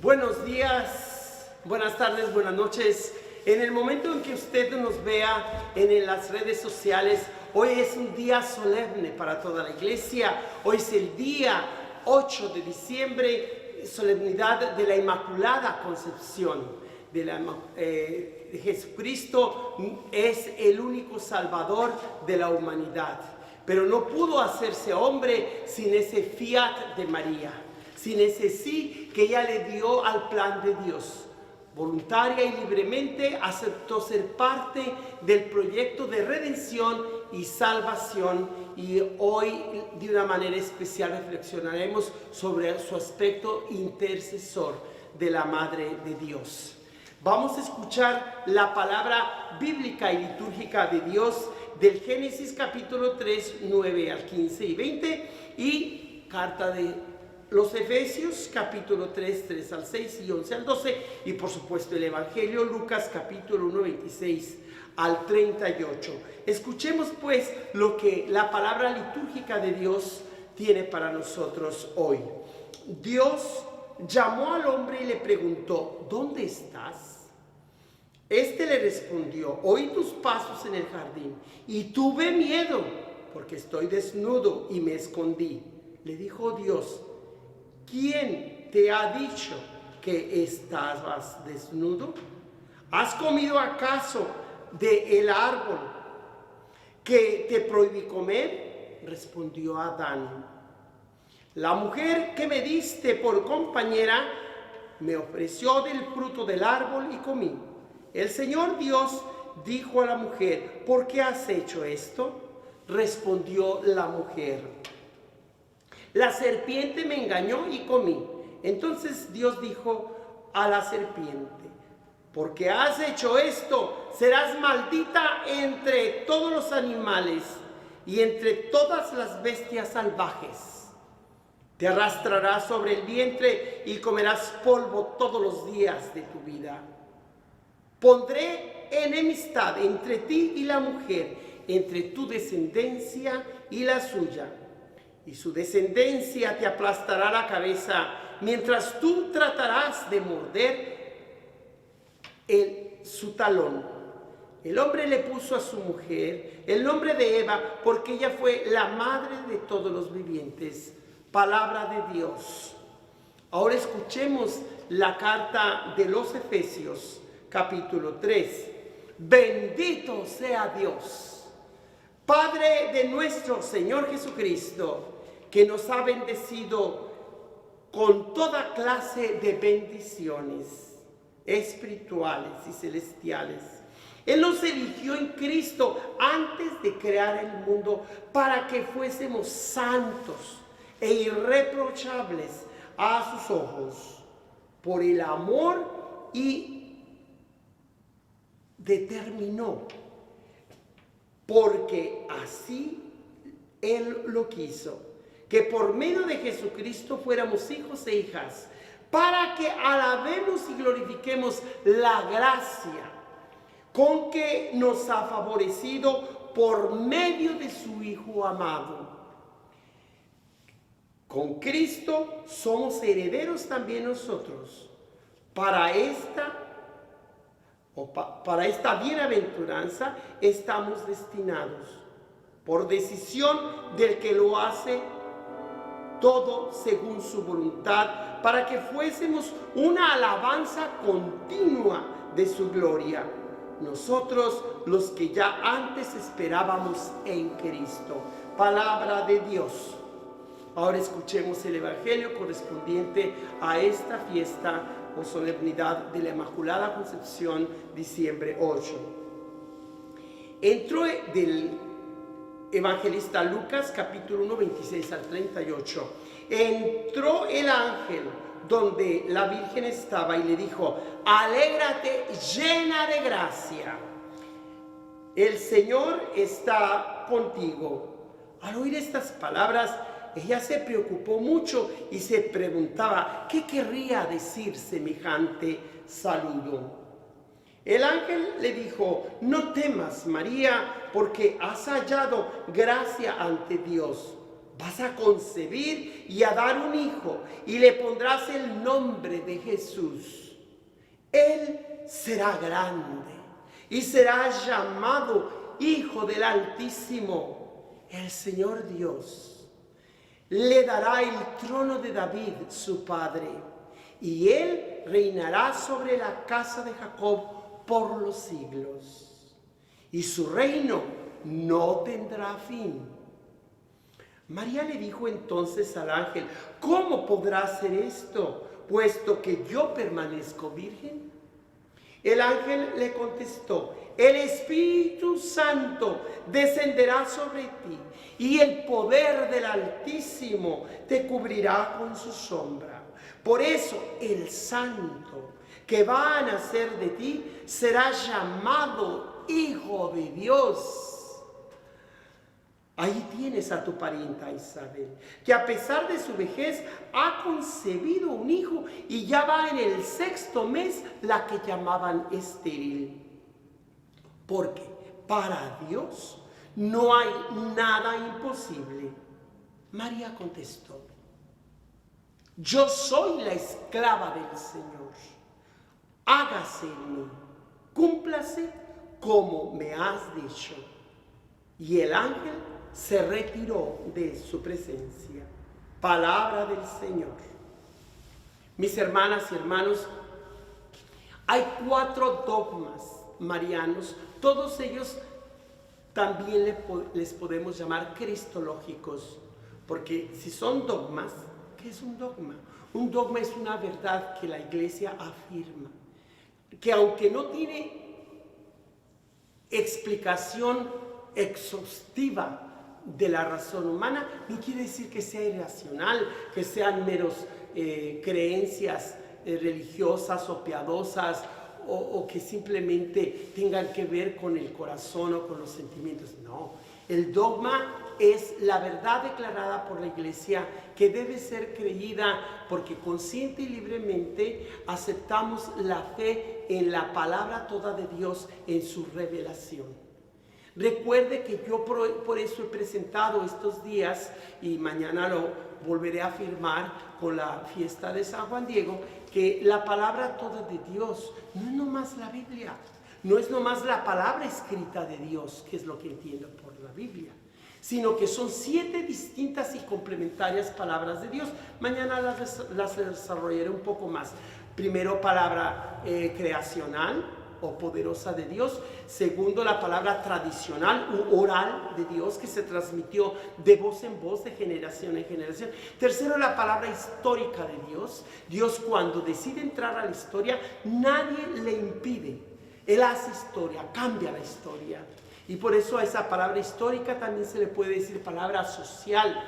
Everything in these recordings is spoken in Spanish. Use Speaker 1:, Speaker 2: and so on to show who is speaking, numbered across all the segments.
Speaker 1: Buenos días, buenas tardes, buenas noches. En el momento en que usted nos vea en las redes sociales, hoy es un día solemne para toda la iglesia. Hoy es el día 8 de diciembre, solemnidad de la Inmaculada Concepción. Jesucristo es el único Salvador de la humanidad, pero no pudo hacerse hombre sin ese fiat de María, sin ese sí que ella le dio al plan de Dios. Voluntaria y libremente aceptó ser parte del proyecto de redención y salvación, y hoy de una manera especial reflexionaremos sobre su aspecto intercesor de la Madre de Dios. Vamos a escuchar la palabra bíblica y litúrgica de Dios del Génesis capítulo 3, 9 al 15 y 20, y carta de los Efesios capítulo 3, 3 al 6 y 11 al 12, y por supuesto el Evangelio Lucas capítulo 1, 26 al 38. Escuchemos pues lo que la palabra litúrgica de Dios tiene para nosotros hoy. Dios llamó al hombre y le preguntó: ¿dónde estás? Este le respondió: oí tus pasos en el jardín y tuve miedo porque estoy desnudo y me escondí. Le dijo Dios: ¿quién te ha dicho que estabas desnudo? ¿Has comido acaso del árbol que te prohibí comer? Respondió Adán: la mujer que me diste por compañera me ofreció del fruto del árbol y comí. El Señor Dios dijo a la mujer: ¿por qué has hecho esto? Respondió la mujer: la serpiente me engañó y comí. Entonces Dios dijo a la serpiente: porque has hecho esto, serás maldita entre todos los animales y entre todas las bestias salvajes. Te arrastrarás sobre el vientre y comerás polvo todos los días de tu vida. Pondré enemistad entre ti y la mujer, entre tu descendencia y la suya, y su descendencia te aplastará la cabeza, mientras tú tratarás de morder su talón. El hombre le puso a su mujer el nombre de Eva, porque ella fue la madre de todos los vivientes. Palabra de Dios. Ahora escuchemos la carta de los Efesios, capítulo 3. Bendito sea Dios, Padre de nuestro Señor Jesucristo, que nos ha bendecido con toda clase de bendiciones espirituales y celestiales. Él nos eligió en Cristo antes de crear el mundo para que fuésemos santos e irreprochables a sus ojos. Por el amor y determinó, porque así Él lo quiso, que por medio de Jesucristo fuéramos hijos e hijas, para que alabemos y glorifiquemos la gracia con que nos ha favorecido por medio de su Hijo amado. Con Cristo somos herederos también nosotros para esta bienaventuranza estamos destinados, por decisión del que lo hace todo según su voluntad, para que fuésemos una alabanza continua de su gloria, nosotros los que ya antes esperábamos en Cristo. Palabra de Dios. Ahora escuchemos el Evangelio correspondiente a esta fiesta o solemnidad de la Inmaculada Concepción, diciembre 8. Entró del evangelista Lucas, capítulo 1, 26 al 38. Entró el ángel donde la Virgen estaba y le dijo: alégrate, llena de gracia, el Señor está contigo. Al oír estas palabras, ella se preocupó mucho y se preguntaba qué querría decir semejante saludo. El ángel le dijo: no temas, María, porque has hallado gracia ante Dios. vas a concebir y a dar un hijo y le pondrás el nombre de Jesús. Él será grande y será llamado Hijo del Altísimo. El Señor Dios le dará el trono de David, su padre, y él reinará sobre la casa de Jacob por los siglos, y su reino no tendrá fin. María le dijo entonces al ángel: ¿cómo podrá ser esto, puesto que yo permanezco virgen? El ángel le contestó: el Espíritu Santo descenderá sobre ti, y el poder del Altísimo te cubrirá con su sombra. Por eso el Santo que va a nacer de ti será llamado Hijo de Dios. Ahí tienes a tu parienta Isabel, que a pesar de su vejez ha concebido un hijo y ya va en el 6º mes, la que llamaban estéril. Porque para Dios no hay nada imposible. María contestó: yo soy la esclava del Señor. Hágase en mí, cúmplase como me has dicho. Y el ángel se retiró de su presencia. Palabra del Señor. Mis hermanas y hermanos, hay 4 dogmas marianos. Todos ellos también les podemos llamar cristológicos, porque si son dogmas, ¿qué es un dogma? Un dogma es una verdad que la Iglesia afirma, que aunque no tiene explicación exhaustiva de la razón humana, no quiere decir que sea irracional, que sean meros creencias religiosas o piadosas, o que simplemente tengan que ver con el corazón o con los sentimientos. No, el dogma es la verdad declarada por la Iglesia, que debe ser creída porque consciente y libremente aceptamos la fe en la palabra toda de Dios, en su revelación. Recuerde que yo por eso he presentado estos días, y mañana lo volveré a afirmar con la fiesta de San Juan Diego, que la palabra toda de Dios no es nomás la Biblia, no es nomás la palabra escrita de Dios, que es lo que entiendo por la Biblia, sino que son 7 distintas y complementarias palabras de Dios. Mañana las desarrollaré un poco más. Primero, palabra creacional o poderosa de Dios. Segundo, la palabra tradicional u oral de Dios, que se transmitió de voz en voz, de generación en generación. Tercero, la palabra histórica de Dios. Dios, cuando decide entrar a la historia, nadie le impide. Él hace historia, cambia la historia. Y por eso a esa palabra histórica también se le puede decir palabra social,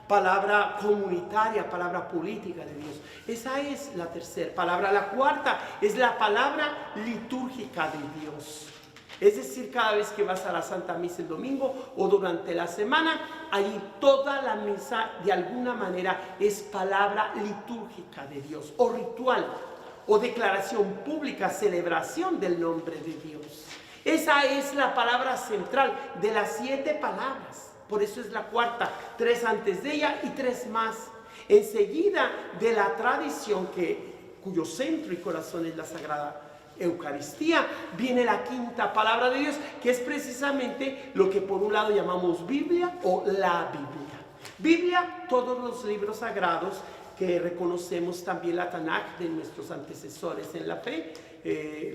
Speaker 1: palabra comunitaria, palabra política de Dios. Esa es la tercera palabra. La cuarta es la palabra litúrgica de Dios. Es decir, cada vez que vas a la Santa Misa el domingo o durante la semana, allí toda la misa de alguna manera es palabra litúrgica de Dios, o ritual, o declaración pública, celebración del nombre de Dios. Esa es la palabra central de las 7 palabras. Por eso es la cuarta, 3 antes de ella y 3 más. Enseguida de la tradición cuyo centro y corazón es la Sagrada Eucaristía, viene la quinta palabra de Dios, que es precisamente lo que por un lado llamamos Biblia o la Biblia. Biblia, todos los libros sagrados que reconocemos, también la Tanaj de nuestros antecesores en la fe,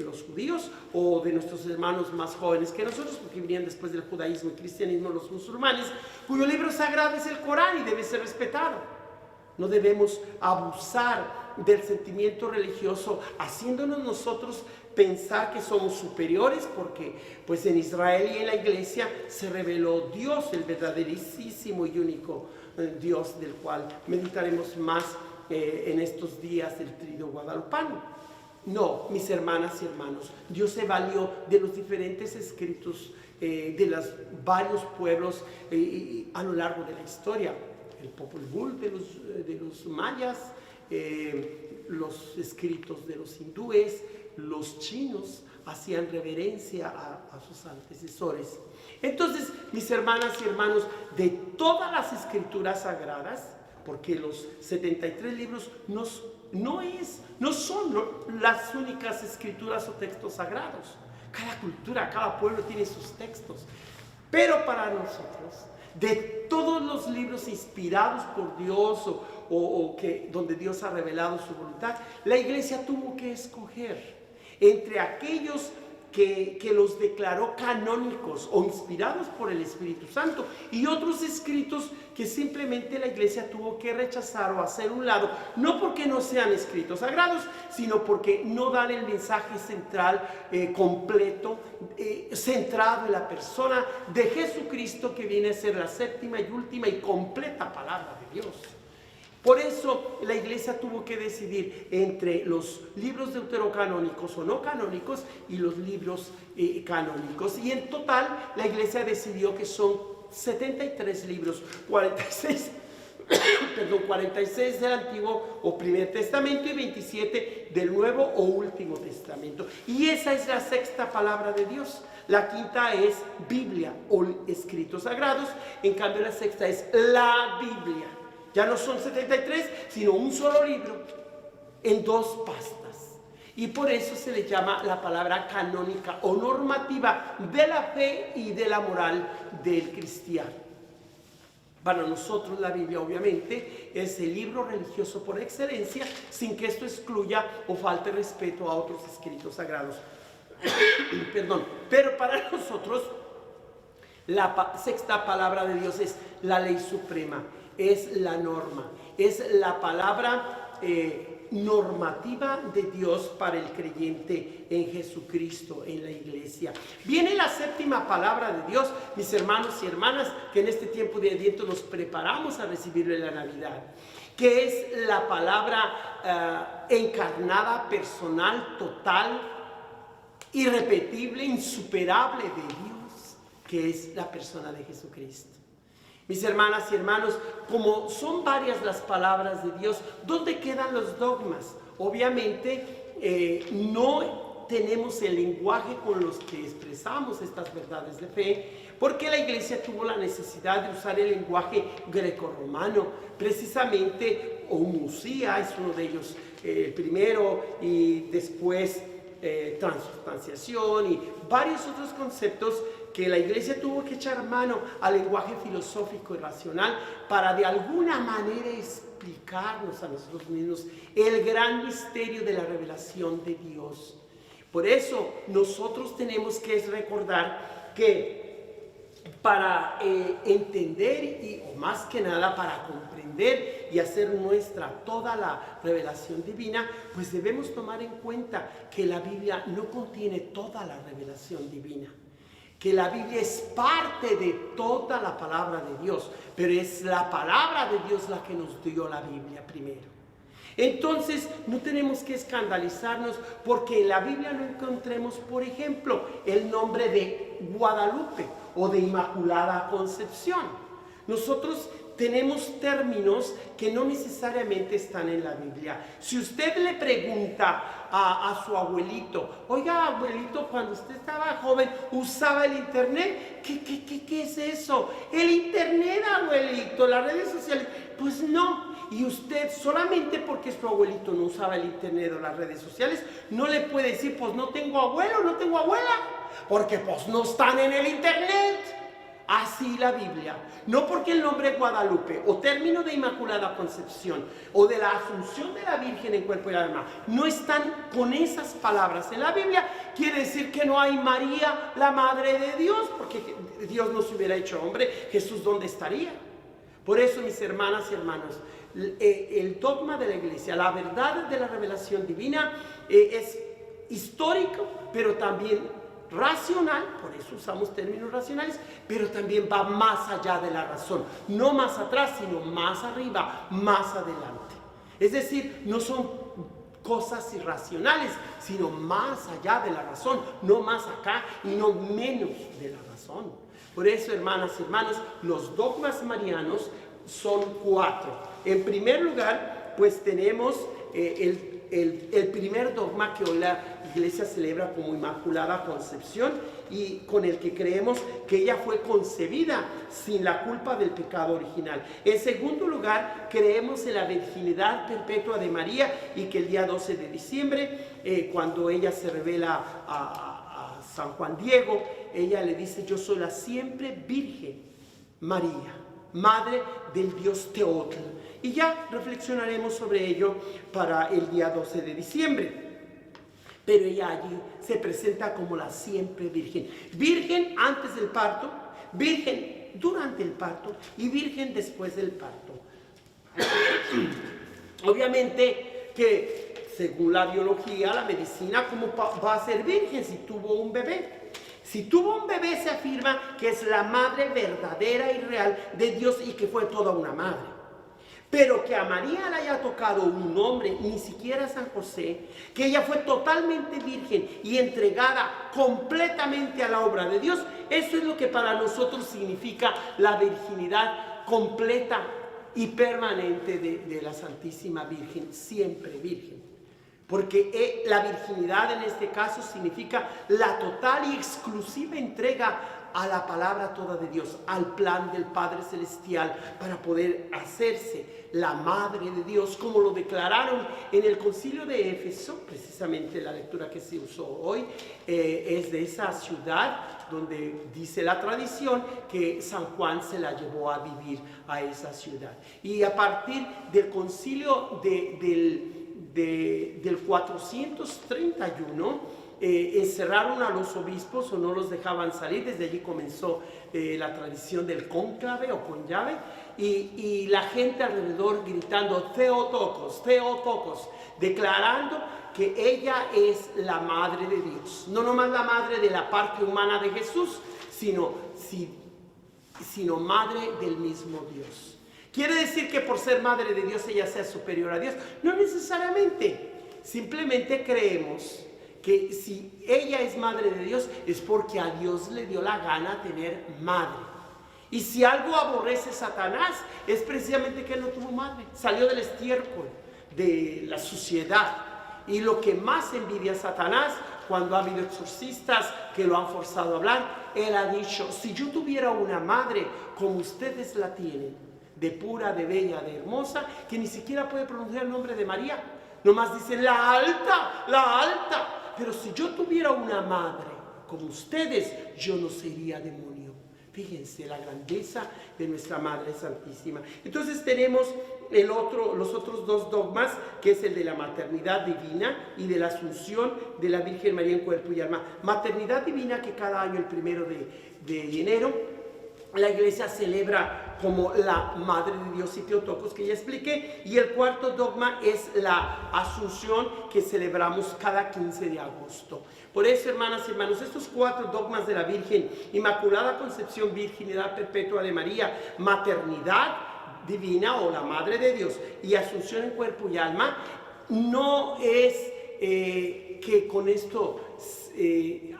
Speaker 1: los judíos, o de nuestros hermanos más jóvenes que nosotros, porque vinieron después del judaísmo y cristianismo, los musulmanes, cuyo libro sagrado es el Corán y debe ser respetado. No debemos abusar del sentimiento religioso, haciéndonos nosotros pensar que somos superiores, porque pues en Israel y en la Iglesia se reveló Dios, el verdaderísimo y único Dios, del cual meditaremos más en estos días del Tríodo Guadalupano. No, mis hermanas y hermanos, Dios se valió de los diferentes escritos de los varios pueblos a lo largo de la historia. El Popol Vuh de los mayas, los escritos de los hindúes, los chinos hacían reverencia a sus antecesores. Entonces, mis hermanas y hermanos, de todas las escrituras sagradas, porque los 73 libros no son las únicas escrituras o textos sagrados. Cada cultura, cada pueblo tiene sus textos. Pero para nosotros, de todos los libros inspirados por Dios donde Dios ha revelado su voluntad, la iglesia tuvo que escoger entre aquellos que los declaró canónicos o inspirados por el Espíritu Santo y otros escritos que simplemente la iglesia tuvo que rechazar o hacer a un lado, no porque no sean escritos sagrados, sino porque no dan el mensaje central, completo, centrado en la persona de Jesucristo, que viene a ser la séptima y última y completa palabra de Dios. Por eso la iglesia tuvo que decidir entre los libros deuterocanónicos o no canónicos y los libros canónicos. Y en total la iglesia decidió que son 73 libros, 46 del Antiguo o Primer Testamento y 27 del Nuevo o Último Testamento. Y esa es la sexta palabra de Dios. La quinta es Biblia o escritos sagrados. En cambio la sexta es la Biblia. Ya no son 73, sino un solo libro en dos pastas. Y por eso se le llama la palabra canónica o normativa de la fe y de la moral del cristiano. Para nosotros la Biblia obviamente es el libro religioso por excelencia, sin que esto excluya o falte respeto a otros escritos sagrados. Perdón. Pero para nosotros la sexta palabra de Dios es la ley suprema. Es la norma, es la palabra normativa de Dios para el creyente en Jesucristo, en la iglesia. Viene la séptima palabra de Dios, mis hermanos y hermanas, que en este tiempo de Adviento nos preparamos a recibirlo en la Navidad, que es la palabra encarnada, personal, total, irrepetible, insuperable de Dios, que es la persona de Jesucristo. Mis hermanas y hermanos, como son varias las palabras de Dios, ¿dónde quedan los dogmas? Obviamente no tenemos el lenguaje con los que expresamos estas verdades de fe, porque la iglesia tuvo la necesidad de usar el lenguaje grecorromano, precisamente homusía es uno de ellos, el primero, y después transubstanciación y varios otros conceptos que la iglesia tuvo que echar mano al lenguaje filosófico y racional para de alguna manera explicarnos a nosotros mismos el gran misterio de la revelación de Dios. Por eso nosotros tenemos que recordar que para entender o más que nada para comprender y hacer nuestra toda la revelación divina, pues debemos tomar en cuenta que la Biblia no contiene toda la revelación divina, que la Biblia es parte de toda la palabra de Dios, pero es la palabra de Dios la que nos dio la Biblia primero. Entonces no tenemos que escandalizarnos porque en la Biblia no encontremos, por ejemplo, el nombre de Guadalupe o de Inmaculada Concepción. Nosotros tenemos términos que no necesariamente están en la Biblia. Si usted le pregunta a su abuelito, oiga abuelito, cuando usted estaba joven, ¿usaba el internet? ¿Qué es eso? El internet, abuelito, las redes sociales. Pues no. Y usted, solamente porque su abuelito no usaba el internet o las redes sociales, no le puede decir, pues no tengo abuelo, no tengo abuela, porque pues no están en el internet. Así la Biblia, no porque el nombre Guadalupe o término de Inmaculada Concepción o de la Asunción de la Virgen en cuerpo y alma no están con esas palabras en la Biblia, quiere decir que no hay María, la Madre de Dios, porque Dios no se hubiera hecho hombre, Jesús ¿dónde estaría? Por eso, mis hermanas y hermanos, el dogma de la iglesia, la verdad de la revelación divina es histórico, pero también racional, por eso usamos términos racionales, pero también va más allá de la razón, no más atrás, sino más arriba, más adelante. Es decir, no son cosas irracionales, sino más allá de la razón, no más acá y no menos de la razón. Por eso, hermanas y hermanos, los dogmas marianos son 4. En primer lugar, pues tenemos el primer dogma que hoy la iglesia celebra como Inmaculada Concepción y con el que creemos que ella fue concebida sin la culpa del pecado original. En segundo lugar, creemos en la virginidad perpetua de María y que el día 12 de diciembre, cuando ella se revela a San Juan Diego, ella le dice: yo soy la siempre Virgen María, Madre del Dios Teotl. Y ya reflexionaremos sobre ello para el día 12 de diciembre. Pero ella allí se presenta como la siempre Virgen. Virgen antes del parto, Virgen durante el parto y Virgen después del parto. Obviamente que según la biología, la medicina, ¿cómo va a ser virgen si tuvo un bebé? Si tuvo un bebé, se afirma que es la madre verdadera y real de Dios y que fue toda una madre. Pero que a María le haya tocado un hombre, ni siquiera San José, que ella fue totalmente virgen y entregada completamente a la obra de Dios, eso es lo que para nosotros significa la virginidad completa y permanente de la Santísima Virgen, siempre virgen. Porque la virginidad en este caso significa la total y exclusiva entrega a la palabra toda de Dios, al plan del Padre Celestial, para poder hacerse la Madre de Dios, como lo declararon en el Concilio de Éfeso. Precisamente la lectura que se usó hoy es de esa ciudad donde dice la tradición que San Juan se la llevó a vivir a esa ciudad. Y a partir del concilio del 431, encerraron a los obispos o no los dejaban salir. Desde allí comenzó la tradición del cónclave o con llave, y la gente alrededor gritando Theotokos, Theotokos, declarando que ella es la Madre de Dios, no nomás la madre de la parte humana de Jesús, sino madre del mismo Dios. ¿Quiere decir que por ser madre de Dios ella sea superior a Dios? No necesariamente. Simplemente creemos que si ella es madre de Dios es porque a Dios le dio la gana tener madre. Y si algo aborrece Satanás es precisamente que él no tuvo madre. Salió del estiércol de la suciedad. Y lo que más envidia a Satanás, cuando ha habido exorcistas que lo han forzado a hablar, él ha dicho: si yo tuviera una madre como ustedes la tienen, de pura, de bella, de hermosa, que ni siquiera puede pronunciar el nombre de María, nomás dicen la alta, la alta. Pero si yo tuviera una madre como ustedes, yo no sería demonio. Fíjense la grandeza de nuestra Madre Santísima. Entonces tenemos los otros dos dogmas, que es el de la maternidad divina y de la asunción de la Virgen María en cuerpo y alma. Maternidad divina, que cada año el 1 de enero la iglesia celebra como la Madre de Dios y Teotokos, que ya expliqué. Y el cuarto dogma es la Asunción, que celebramos cada 15 de agosto. Por eso, hermanas y hermanos, estos 4 dogmas de la Virgen: Inmaculada Concepción, Virginidad Perpetua de María, Maternidad Divina o la Madre de Dios y Asunción en cuerpo y alma, no es que con esto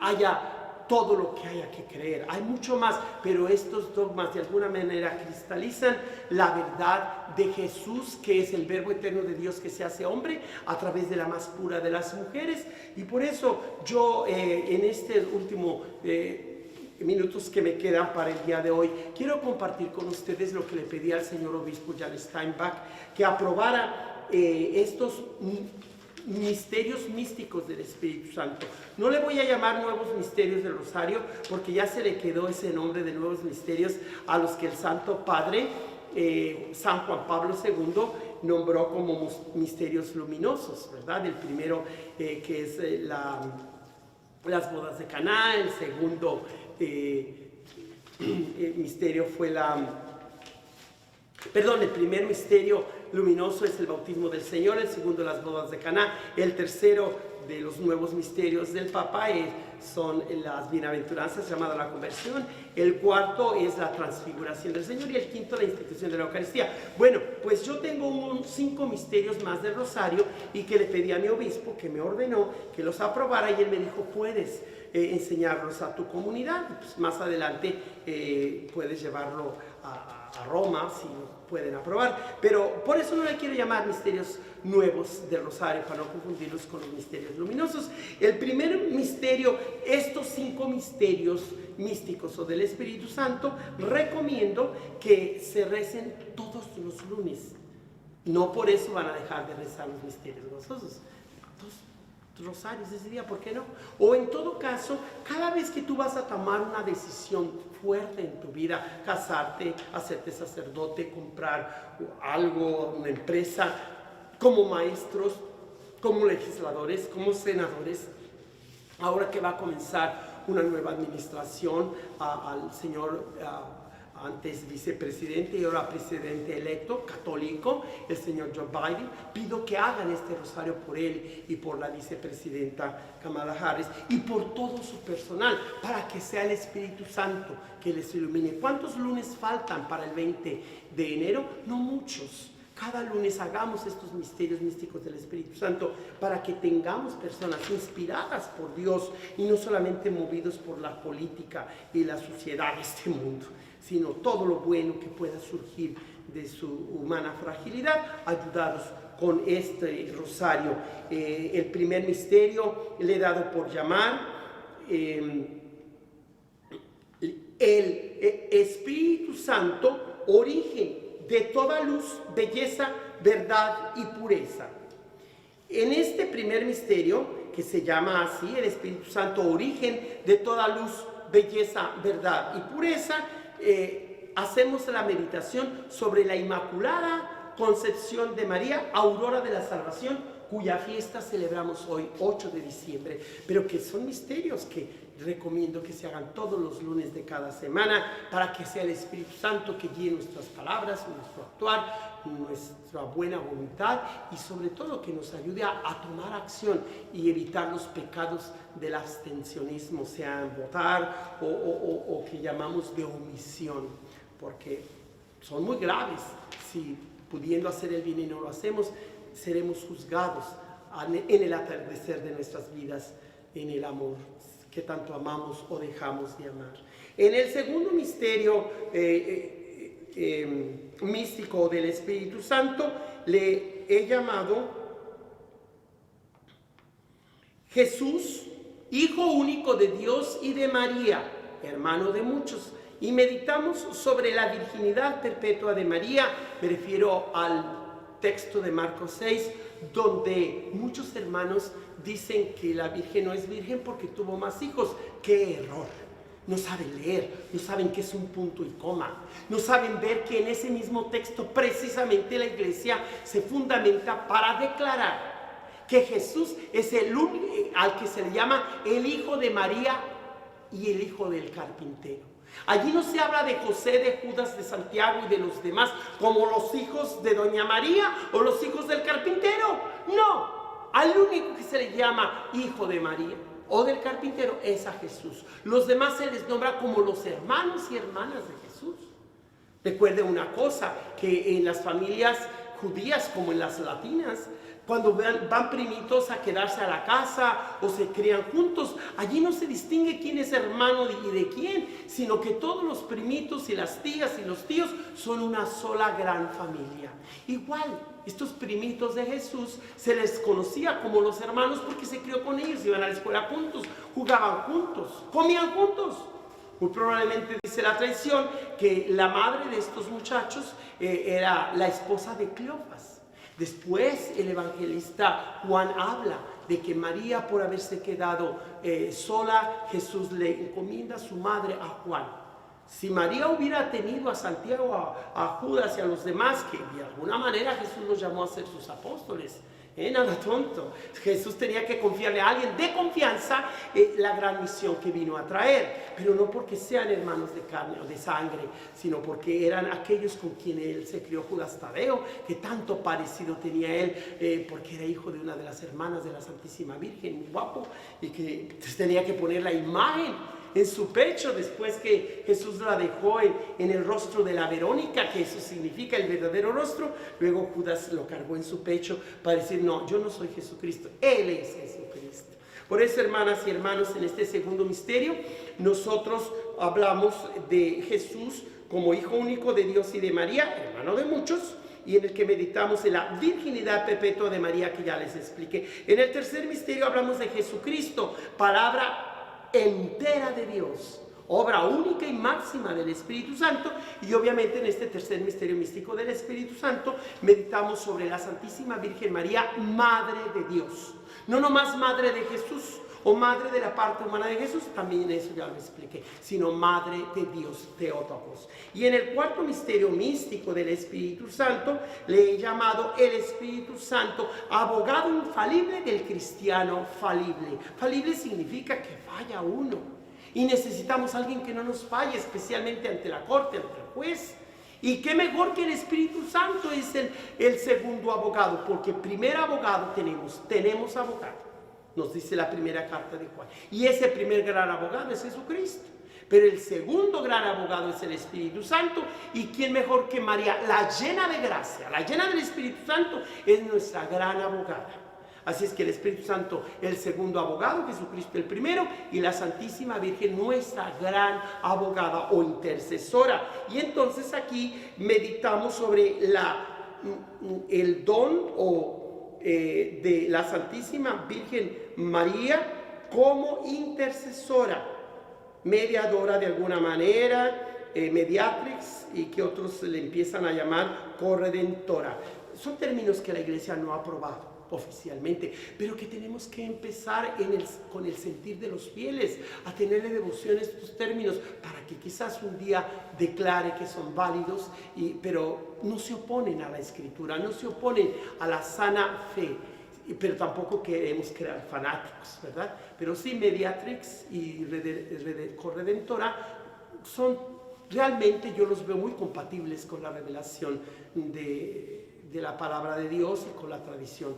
Speaker 1: haya todo lo que haya que creer. Hay mucho más, pero estos dogmas de alguna manera cristalizan la verdad de Jesús, que es el Verbo eterno de Dios que se hace hombre a través de la más pura de las mujeres. Y por eso yo en este último minutos que me quedan para el día de hoy, quiero compartir con ustedes lo que le pedí al señor obispo Jan Steinbach, que aprobara estos misterios místicos del Espíritu Santo. No le voy a llamar nuevos misterios del Rosario, porque ya se le quedó ese nombre de nuevos misterios a los que el Santo Padre San Juan Pablo II nombró como misterios luminosos, ¿verdad? El primero que es las bodas de Caná. El segundo misterio fue el primer misterio luminoso es el bautismo del Señor, el segundo las bodas de Caná, el tercero de los nuevos misterios del Papa son las bienaventuranzas, llamada la conversión, el cuarto es la transfiguración del Señor y el quinto la institución de la Eucaristía. Bueno, pues yo tengo 5 misterios más del Rosario y que le pedí a mi obispo, que me ordenó que los aprobara, y él me dijo: puedes enseñarlos a tu comunidad, pues más adelante puedes llevarlo a a Roma, si pueden aprobar, pero por eso no le quiero llamar misterios nuevos del rosario, para no confundirlos con los misterios luminosos. El primer misterio, estos 5 misterios místicos o del Espíritu Santo, recomiendo que se recen todos los lunes. No por eso van a dejar de rezar los misterios gozosos. Rosarios ese día, ¿por qué no? O en todo caso, cada vez que tú vas a tomar una decisión fuerte en tu vida, casarte, hacerte sacerdote, comprar algo, una empresa, como maestros, como legisladores, como senadores, ahora que va a comenzar una nueva administración, al señor antes vicepresidente y ahora presidente electo, católico, el señor Joe Biden, pido que hagan este rosario por él y por la vicepresidenta Kamala Harris y por todo su personal, para que sea el Espíritu Santo que les ilumine. ¿Cuántos lunes faltan para el 20 de enero? No muchos. Cada lunes hagamos estos misterios místicos del Espíritu Santo para que tengamos personas inspiradas por Dios y no solamente movidos por la política y la suciedad de este mundo, sino todo lo bueno que pueda surgir de su humana fragilidad, ayudados con este rosario. El primer misterio le he dado por llamar el Espíritu Santo, origen de toda luz, belleza, verdad y pureza. En este primer misterio, que se llama así, el Espíritu Santo, origen de toda luz, belleza, verdad y pureza, hacemos la meditación sobre la Inmaculada Concepción de María, aurora de la salvación, cuya fiesta celebramos hoy, 8 de diciembre, pero que son misterios que recomiendo que se hagan todos los lunes de cada semana, para que sea el Espíritu Santo que guíe nuestras palabras, nuestro actuar, nuestra buena voluntad y sobre todo que nos ayude a tomar acción y evitar los pecados del abstencionismo, sea en votar o que llamamos de omisión, porque son muy graves. Si pudiendo hacer el bien y no lo hacemos, seremos juzgados en el atardecer de nuestras vidas, en el amor que tanto amamos o dejamos de amar. En el segundo misterio místico del Espíritu Santo le he llamado Jesús, Hijo único de Dios y de María, hermano de muchos, y meditamos sobre la virginidad perpetua de María. Me refiero al texto de Marcos 6, donde muchos hermanos dicen que la Virgen no es virgen porque tuvo más hijos. ¡Qué error! No saben leer, no saben qué es un punto y coma, no saben ver que en ese mismo texto precisamente la Iglesia se fundamenta para declarar que Jesús es el único al que se le llama el Hijo de María y el Hijo del carpintero. Allí no se habla de José, de Judas, de Santiago y de los demás como los hijos de Doña María o los hijos del carpintero. No, al único que se le llama Hijo de María o del carpintero es a Jesús. Los demás se les nombra como los hermanos y hermanas de Jesús. Recuerden una cosa, que en las familias judías como en las latinas, cuando van primitos a quedarse a la casa o se crían juntos, allí no se distingue quién es hermano y de quién, sino que todos los primitos y las tías y los tíos son una sola gran familia. Igual, estos primitos de Jesús se les conocía como los hermanos porque se crió con ellos, iban a la escuela juntos, jugaban juntos, comían juntos. Muy probablemente dice la tradición que la madre de estos muchachos era la esposa de Cleofas. Después el evangelista Juan habla de que María, por haberse quedado sola, Jesús le encomienda a su madre a Juan. Si María hubiera tenido a Santiago, a Judas y a los demás, que de alguna manera Jesús los llamó a ser sus apóstoles, nada tonto. Jesús tenía que confiarle a alguien de confianza la gran misión que vino a traer, pero no porque sean hermanos de carne o de sangre, sino porque eran aquellos con quienes él se crió, Judas Tadeo, que tanto parecido tenía él, porque era hijo de una de las hermanas de la Santísima Virgen, muy guapo, y que tenía que poner la imagen en su pecho después que Jesús la dejó en el rostro de la Verónica, que eso significa el verdadero rostro. Luego Judas lo cargó en su pecho para decir: no, yo no soy Jesucristo, Él es Jesucristo. Por eso, hermanas y hermanos, en este segundo misterio nosotros hablamos de Jesús como hijo único de Dios y de María, hermano de muchos, y en el que meditamos en la virginidad perpetua de María, que ya les expliqué. En el tercer misterio hablamos de Jesucristo, palabra entera de Dios, obra única y máxima del Espíritu Santo. Y obviamente en este tercer misterio místico del Espíritu Santo meditamos sobre la Santísima Virgen María, Madre de Dios. No nomás Madre de Jesús o Madre de la parte humana de Jesús, también eso ya lo expliqué, sino Madre de Dios, Theotokos. Y en el cuarto misterio místico del Espíritu Santo le he llamado el Espíritu Santo, abogado infalible del cristiano falible. Falible significa que falla uno. Y necesitamos a alguien que no nos falle, especialmente ante la corte, ante el juez. Y qué mejor que el Espíritu Santo es el segundo abogado, porque primer abogado tenemos abogado. Nos dice la primera carta de Juan. Y ese primer gran abogado es Jesucristo. Pero el segundo gran abogado es el Espíritu Santo. ¿Y quién mejor que María, la llena de gracia, la llena del Espíritu Santo, es nuestra gran abogada? Así es que el Espíritu Santo, el segundo abogado, Jesucristo el primero, y la Santísima Virgen, nuestra gran abogada o intercesora. Y entonces aquí meditamos sobre el don de la Santísima Virgen María como intercesora, mediadora de alguna manera, mediatrix, y que otros le empiezan a llamar corredentora. Son términos que la Iglesia no ha aprobado oficialmente, pero que tenemos que empezar con el sentir de los fieles, a tenerle devoción a estos términos, para que quizás un día declare que son válidos, pero no se oponen a la Escritura, no se oponen a la sana fe, pero tampoco queremos crear fanáticos, ¿verdad? Pero sí, mediatrix y corredentora son realmente, yo los veo muy compatibles con la revelación de la palabra de Dios y con la tradición.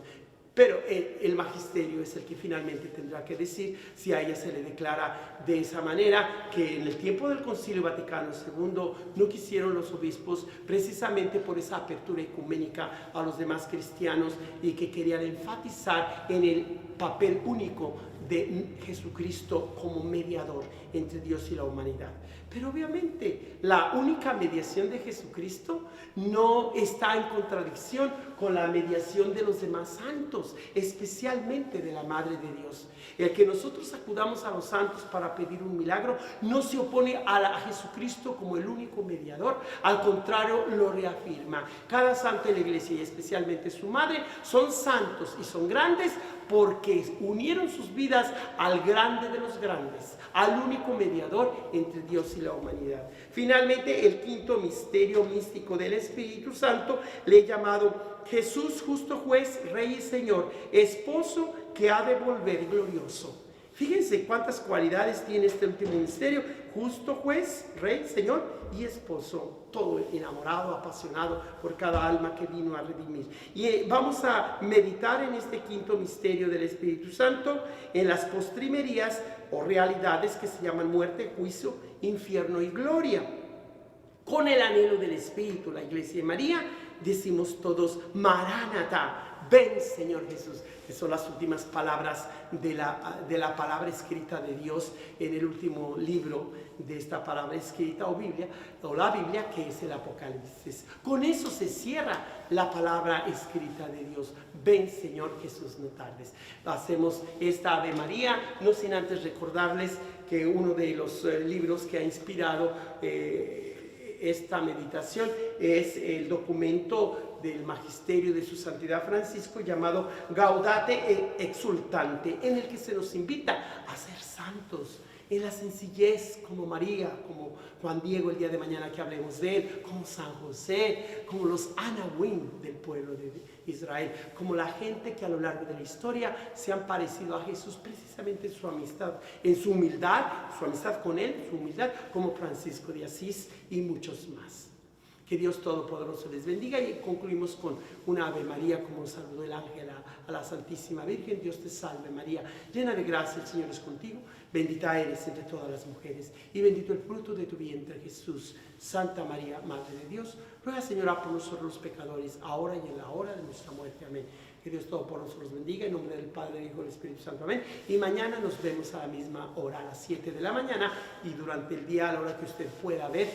Speaker 1: Pero el magisterio es el que finalmente tendrá que decir si a ella se le declara de esa manera, que en el tiempo del Concilio Vaticano II no quisieron los obispos, precisamente por esa apertura ecuménica a los demás cristianos, y que querían enfatizar en el papel único de Jesucristo como mediador entre Dios y la humanidad. Pero obviamente la única mediación de Jesucristo no está en contradicción con la mediación de los demás santos, especialmente de la Madre de Dios. El que nosotros acudamos a los santos para pedir un milagro no se opone a Jesucristo como el único mediador, al contrario, lo reafirma. Cada santo en la Iglesia, y especialmente su Madre, son santos y son grandes porque unieron sus vidas al grande de los grandes, al único mediador entre Dios y la humanidad. Finalmente, el quinto misterio místico del Espíritu Santo le he llamado Jesús, justo juez, Rey y Señor, esposo que ha de volver glorioso. Fíjense cuántas cualidades tiene este último misterio: justo juez, Rey, Señor y esposo, todo enamorado, apasionado por cada alma que vino a redimir. Y vamos a meditar en este quinto misterio del Espíritu Santo, en las postrimerías o realidades que se llaman muerte, juicio, infierno y gloria. Con el anhelo del Espíritu, la Iglesia de María, decimos todos: Maránata, ven Señor Jesús, que son las últimas palabras de la palabra escrita de Dios en el último libro de esta palabra escrita o la Biblia, que es el Apocalipsis. Con eso se cierra la palabra escrita de Dios: ven Señor Jesús, no tardes. Hacemos esta Ave María, no sin antes recordarles que uno de los libros que ha inspirado esta meditación es el documento del magisterio de su santidad Francisco llamado Gaudate et Exultante, en el que se nos invita a ser santos en la sencillez, como María, como Juan Diego el día de mañana que hablemos de él, como San José, como los Anahuim del pueblo de Israel, como la gente que a lo largo de la historia se han parecido a Jesús precisamente en su amistad, en su humildad, su amistad con él, su humildad, como Francisco de Asís y muchos más. Que Dios Todopoderoso les bendiga, y concluimos con una Ave María como saludo el ángel a la Santísima Virgen. Dios te salve María, llena de gracia, el Señor es contigo, bendita eres entre todas las mujeres y bendito el fruto de tu vientre Jesús. Santa María, Madre de Dios, ruega Señora por nosotros los pecadores, ahora y en la hora de nuestra muerte. Amén. Que Dios Todopoderoso los bendiga, en nombre del Padre, del Hijo y del Espíritu Santo. Amén. Y mañana nos vemos a la misma hora, a las 7 de la mañana, y durante el día, a la hora que usted pueda ver